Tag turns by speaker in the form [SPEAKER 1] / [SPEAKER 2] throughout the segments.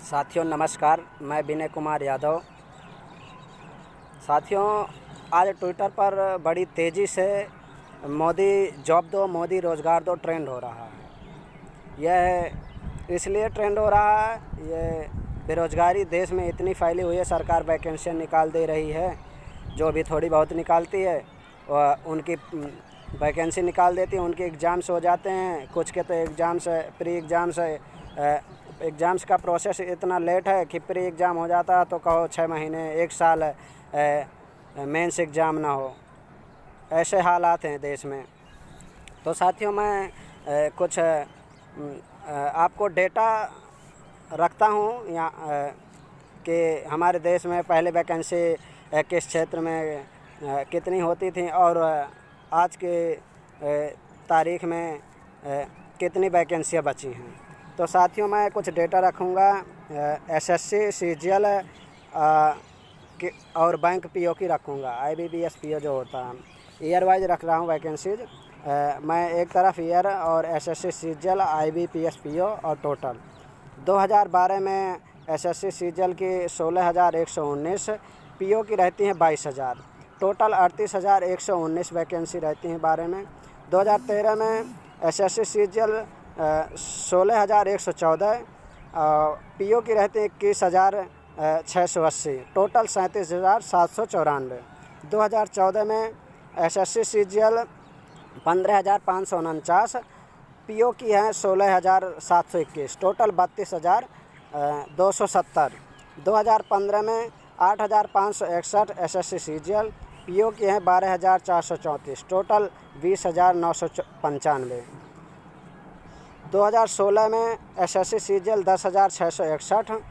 [SPEAKER 1] साथियों नमस्कार, मैं विनय कुमार यादव। साथियों, आज ट्विटर पर बड़ी तेज़ी से मोदी जॉब दो, मोदी रोज़गार दो ट्रेंड हो रहा है। यह इसलिए ट्रेंड हो रहा है, ये बेरोज़गारी देश में इतनी फैली हुई है। सरकार वैकेंसियाँ निकाल दे रही है, जो भी थोड़ी बहुत निकालती है उनकी वैकेंसी निकाल देती है, उनके एग्ज़ाम्स हो जाते हैं। कुछ के तो एग्ज़ाम्स प्री एग्ज़ाम्स एग्ज़ाम्स का प्रोसेस इतना लेट है कि प्री एग्ज़ाम हो जाता है तो कहो 6 महीने 1 साल मेंस एग्ज़ाम ना हो। ऐसे हालात हैं देश में। तो साथियों, मैं कुछ आपको डेटा रखता हूँ यहाँ कि हमारे देश में पहले वैकेंसी किस क्षेत्र में कितनी होती थी और आज के तारीख़ में कितनी वैकेंसियाँ बची हैं। तो साथियों, मैं कुछ डेटा रखूँगा एसएससी, सीजीएल और बैंक पीओ की रखूँगा। आईबीपीएस पीओ जो होता है, ईयर वाइज रख रहा हूँ वैकेंसीज। मैं एक तरफ ईयर और एसएससी, सीजीएल, आईबीपीएस पीओ और टोटल 2012 में एसएससी सीजीएल की 16,119, पीओ की रहती हैं 22,000, टोटल 38,119 वैकेंसी रहती हैं 12 में। 2013 में एसएससी सीजीएल 16,114, पीओ की रहती हैं 21,680, टोटल 37,794। 2014 में एसएससी सीजीएल 15,549, पीओ की है 16,721, टोटल 32,270। 2015 में 8,561 एसएससी सीजीएल, पीओ की हैं 12,434, टोटल 20,995। 2016 में एसएससी सीजीएल 10,661,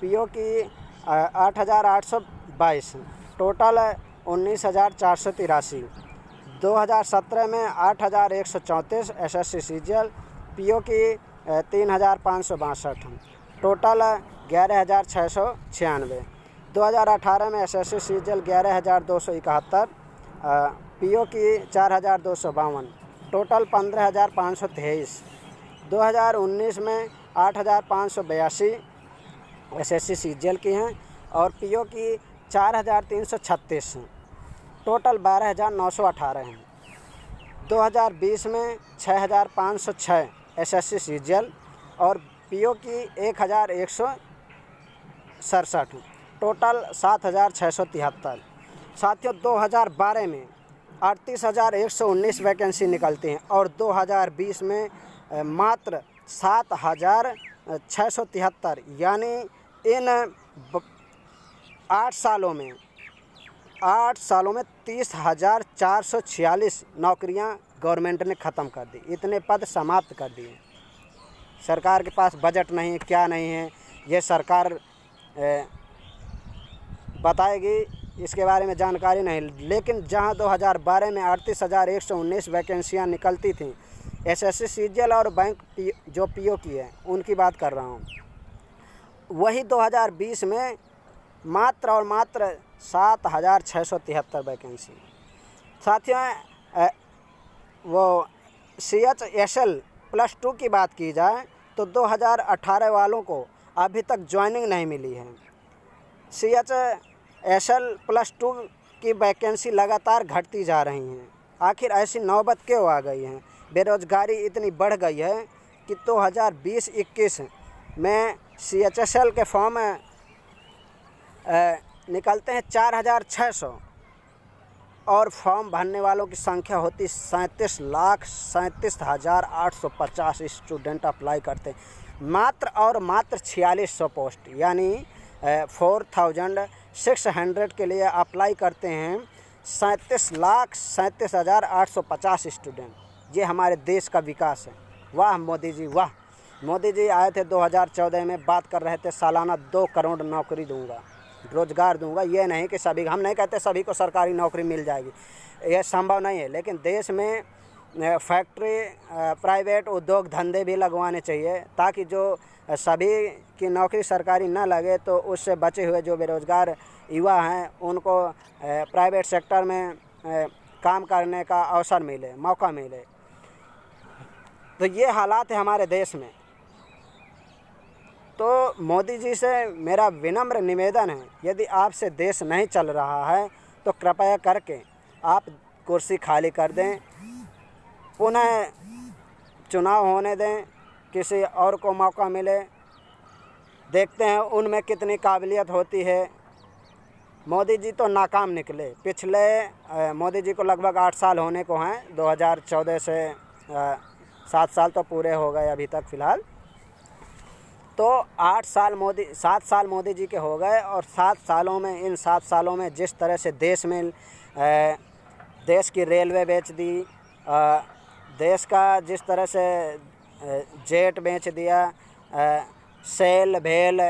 [SPEAKER 1] पीओ की 8,822, टोटल 19,483। 2017 में 8,134 एसएससी सीजीएल, पीओ की 3,562, टोटल 11,696। 2018 में एसएससी सीजीएल 11,271, पीओ की 4,252, टोटल 15,523। 2019 में 8,582 एसएससी सीजीएल की हैं और पीओ की 4,336, टोटल 12,918 हैं। 2020 में 6,506 एसएससी सीजीएल और पीओ की 1,167, टोटल 7,673। साथियों, 2012 में 38,119 वैकेंसी निकलती हैं और 2020 में मात्र 7,673, यानी इन 8 सालों में 30,446 नौकरियां गवर्नमेंट ने ख़त्म कर दी। इतने पद समाप्त कर दिए। सरकार के पास बजट नहीं है, क्या नहीं है, ये सरकार बताएगी, इसके बारे में जानकारी नहीं। लेकिन जहां 2012 में 38,119 वैकेंसियां निकलती थीं, एसएससी सीजीएल और बैंक जो पीओ की है उनकी बात कर रहा हूं, वही 2020 में मात्र और मात्र 7,673 वैकेंसी। साथियों, वो CHSL +2 की बात की जाए तो 2018 वालों को अभी तक ज्वाइनिंग नहीं मिली है। CHSL +2 की वैकेंसी लगातार घटती जा रही हैं। आखिर ऐसी नौबत क्यों आ गई है? बेरोज़गारी इतनी बढ़ गई है कि 2020-21 में CHSL के फॉर्म निकलते हैं 4,600 और फॉर्म भरने वालों की संख्या होती 37,37,850 स्टूडेंट अप्लाई करते हैं। मात्र और मात्र 4,600 पोस्ट, यानी 4,600 के लिए अप्लाई करते हैं 37,37,850 स्टूडेंट। ये हमारे देश का विकास है। वाह मोदी जी, वाह। मोदी जी आए थे 2014 में, बात कर रहे थे सालाना 2 करोड़ नौकरी दूंगा, रोज़गार दूंगा। ये नहीं कि सभी, हम नहीं कहते सभी को सरकारी नौकरी मिल जाएगी, यह संभव नहीं है। लेकिन देश में फैक्ट्री, प्राइवेट उद्योग धंधे भी लगवाने चाहिए, ताकि जो सभी की नौकरी सरकारी ना लगे तो उससे बचे हुए जो बेरोज़गार युवा हैं उनको प्राइवेट सेक्टर में काम करने का अवसर मिले, मौका मिले। तो ये हालात है हमारे देश में। तो मोदी जी से मेरा विनम्र निवेदन है, यदि आपसे देश नहीं चल रहा है तो कृपया करके आप कुर्सी खाली कर दें, पुनः चुनाव होने दें, किसी और को मौका मिले, देखते हैं उनमें कितनी काबिलियत होती है। मोदी जी तो नाकाम निकले। पिछले मोदी जी को लगभग 8 साल होने को हैं, 2014 से 7 साल तो पूरे हो गए अभी तक फ़िलहाल। तो 7 साल मोदी जी के हो गए, और 7 सालों में, इन 7 सालों में जिस तरह से देश की रेलवे बेच दी, देश का जिस तरह से जेट बेच दिया, सेल भेल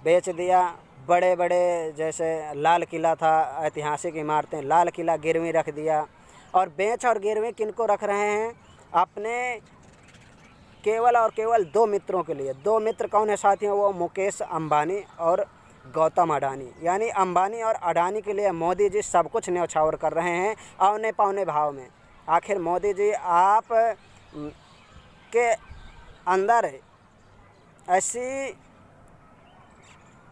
[SPEAKER 1] बेच दिया, बड़े बड़े जैसे लाल किला था, ऐतिहासिक इमारतें, लाल किला गिरवी रख दिया। और बेच और गिरवी किनको रख रहे हैं? अपने केवल और केवल 2 मित्रों के लिए। 2 मित्र कौन है साथियों? वो मुकेश अंबानी और गौतम अडानी। यानी अंबानी और अडानी के लिए मोदी जी सब कुछ न्यौछावर कर रहे हैं औने पौने भाव में। आखिर मोदी जी आप के अंदर ऐसी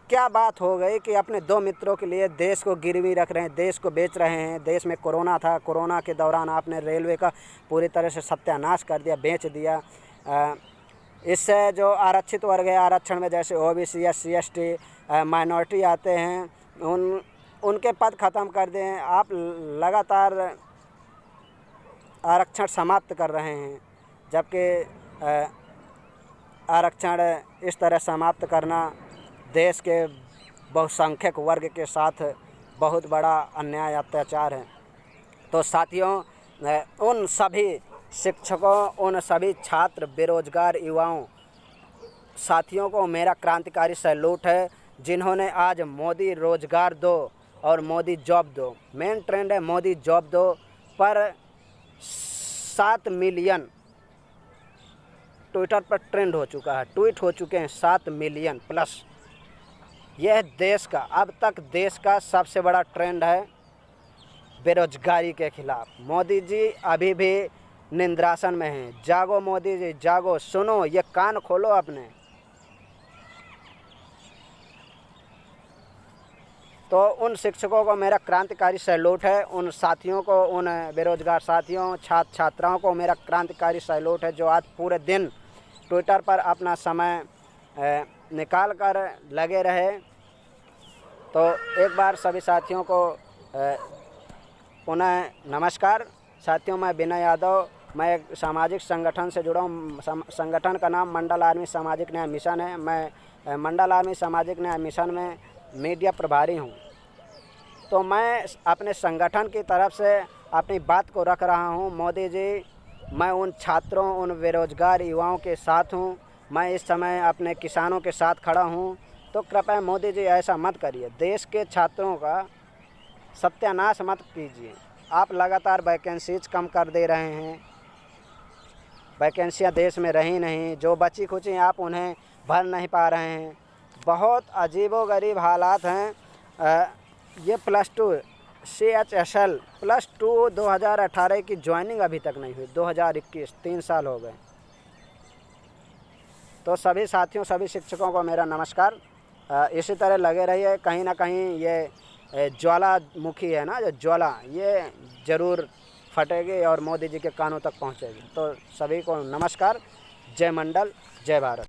[SPEAKER 1] क्या बात हो गई कि अपने 2 मित्रों के लिए देश को गिरवी रख रहे हैं, देश को बेच रहे हैं? देश में कोरोना था, कोरोना के दौरान आपने रेलवे का पूरी तरह से सत्यानाश कर दिया, बेच दिया। इससे जो आरक्षित वर्ग है, आरक्षण में जैसे ओबीसी, SC, ST, माइनॉरिटी आते हैं, उनके पद ख़त्म कर दें। आप लगातार आरक्षण समाप्त कर रहे हैं, जबकि आरक्षण इस तरह समाप्त करना देश के बहुसंख्यक वर्ग के साथ बहुत बड़ा अन्याय, अत्याचार है। तो साथियों, उन सभी शिक्षकों, उन सभी छात्र, बेरोजगार युवाओं साथियों को मेरा क्रांतिकारी सैल्यूट है, जिन्होंने आज मोदी रोजगार दो और मोदी जॉब दो, मेन ट्रेंड है मोदी जॉब दो, पर 7 मिलियन ट्विटर पर ट्रेंड हो चुका है, ट्वीट हो चुके हैं 7 मिलियन प्लस। यह देश का, अब तक देश का सबसे बड़ा ट्रेंड है बेरोजगारी के खिलाफ। मोदी जी अभी भी निंद्रासन में हैं। जागो मोदी जी, जागो, सुनो, ये कान खोलो अपने। तो उन शिक्षकों को मेरा क्रांतिकारी सैल्यूट है, उन साथियों को, उन बेरोजगार साथियों, छात्र छात्राओं को मेरा क्रांतिकारी सैल्यूट है, जो आज पूरे दिन ट्विटर पर अपना समय निकाल कर लगे रहे। तो एक बार सभी साथियों को पुनः नमस्कार। साथियों, मैं विनय यादव, मैं एक सामाजिक संगठन से जुड़ा हूँ। संगठन का नाम मंडल आर्मी सामाजिक न्याय मिशन है। मैं मंडल आर्मी सामाजिक न्याय मिशन में मीडिया प्रभारी हूँ। तो मैं अपने संगठन की तरफ से अपनी बात को रख रहा हूँ। मोदी जी, मैं उन छात्रों, उन बेरोजगार युवाओं के साथ हूँ। मैं इस समय अपने किसानों के साथ खड़ा हूँ। तो कृपया मोदी जी ऐसा मत करिए, देश के छात्रों का सत्यानाश मत कीजिए। आप लगातार वैकेंसीज कम कर दे रहे हैं, वैकेंसियाँ देश में रही नहीं, जो बची खुची आप उन्हें भर नहीं पा रहे हैं। बहुत अजीबोगरीब हालात हैं। ये +2 CHSL +2 2018 की ज्वाइनिंग अभी तक नहीं हुई, 2021, 3 साल हो गए। तो सभी साथियों, सभी शिक्षकों को मेरा नमस्कार। इसी तरह लगे रहिए। कहीं ना कहीं ये ज्वालामुखी है ना, जो ज्वाला, ये ज़रूर फटेगी और मोदी जी के कानों तक पहुंचेगी। तो सभी को नमस्कार। जय मंडल, जय भारत।